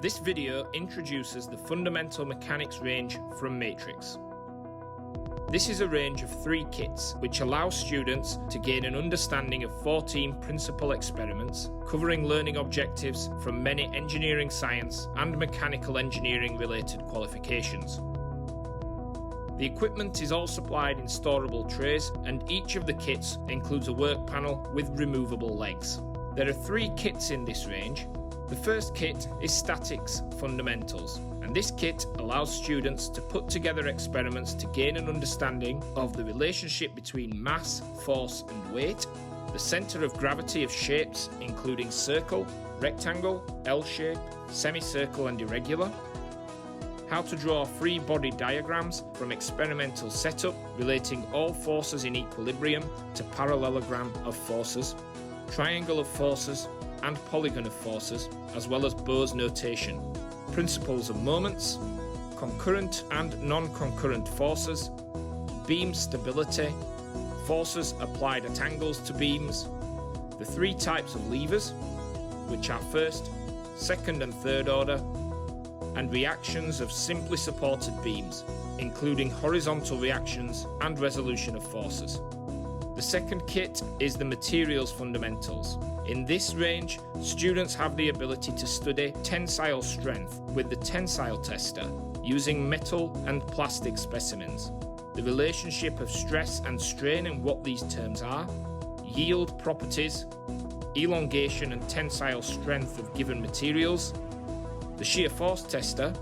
This video introduces the fundamental mechanics range from Matrix. This is a range of 3 kits which allow students to gain an understanding of 14 principal experiments covering learning objectives from many engineering science and mechanical engineering related qualifications. The equipment is all supplied in storable trays, and each of the kits includes a work panel with removable legs. There are 3 kits in this range. The first kit is Statics Fundamentals, and this kit allows students to put together experiments to gain an understanding of the relationship between mass, force and weight, the centre of gravity of shapes including circle, rectangle, L-shape, semicircle and irregular, how to draw free body diagrams from experimental setup relating all forces in equilibrium to parallelogram of forces, triangle of forces and polygon of forces, as well as Bose notation, principles of moments, concurrent and non-concurrent forces, beam stability, forces applied at angles to beams, the 3 types of levers, which are first, second and third order, and reactions of simply supported beams, including horizontal reactions and resolution of forces. The second kit is the Materials Fundamentals. In this range, students have the ability to study tensile strength with the tensile tester using metal and plastic specimens, the relationship of stress and strain and what these terms are, yield properties, elongation and tensile strength of given materials, the shear force tester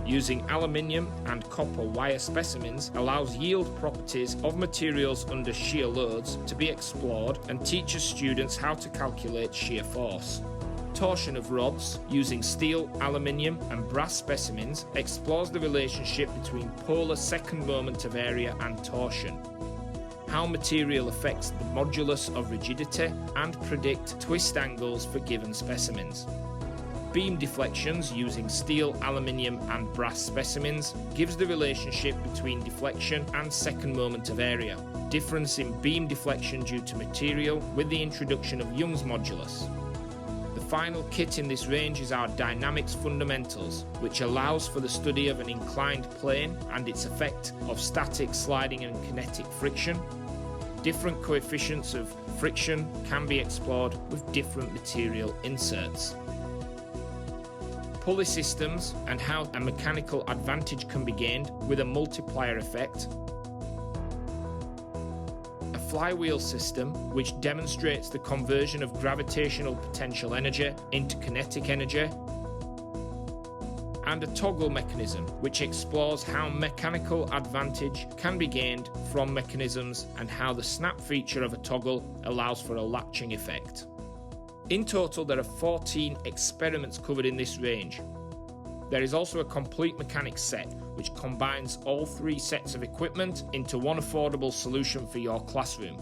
using aluminium and copper wire specimens allows yield properties of materials under shear loads to be explored and teaches students how to calculate shear force. Torsion of rods using steel, aluminium and brass specimens explores the relationship between polar second moment of area and torsion, how material affects the modulus of rigidity, and predict twist angles for given specimens. Beam deflections using steel, aluminium and brass specimens gives the relationship between deflection and second moment of area, difference in beam deflection due to material with the introduction of Young's modulus. The final kit in this range is our Dynamics Fundamentals, which allows for the study of an inclined plane and its effect of static, sliding and kinetic friction. Different coefficients of friction can be explored with different material inserts. Pulley systems and how a mechanical advantage can be gained with a multiplier effect. A flywheel system which demonstrates the conversion of gravitational potential energy into kinetic energy. And a toggle mechanism which explores how mechanical advantage can be gained from mechanisms and how the snap feature of a toggle allows for a latching effect. In total, there are 14 experiments covered in this range. There is also a complete mechanics set, which combines all 3 sets of equipment into one affordable solution for your classroom.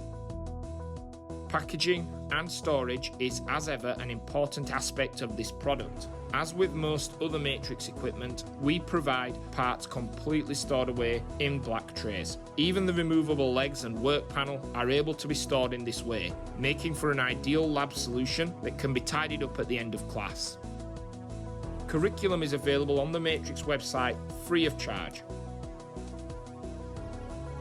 Packaging and storage is, as ever, an important aspect of this product. As with most other Matrix equipment, we provide parts completely stored away in black trays. Even the removable legs and work panel are able to be stored in this way, making for an ideal lab solution that can be tidied up at the end of class. Curriculum is available on the Matrix website free of charge.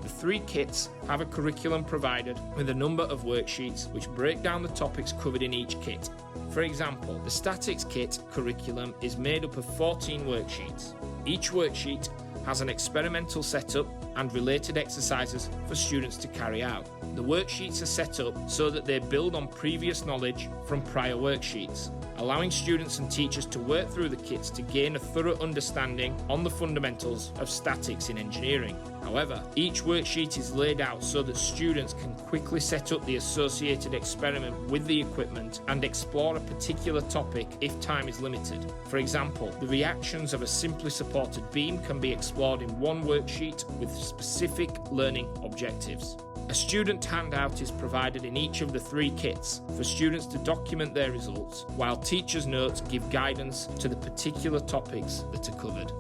The 3 kits have a curriculum provided with a number of worksheets which break down the topics covered in each kit. For example, the Statics Kit curriculum is made up of 14 worksheets. Each worksheet has an experimental setup and related exercises for students to carry out. The worksheets are set up so that they build on previous knowledge from prior worksheets, allowing students and teachers to work through the kits to gain a thorough understanding on the fundamentals of statics in engineering. However, each worksheet is laid out so that students can quickly set up the associated experiment with the equipment and explore a particular topic if time is limited. For example, the reactions of a simply supported beam can be explored in one worksheet with specific learning objectives. A student handout is provided in each of the 3 kits for students to document their results, while teachers' notes give guidance to the particular topics that are covered.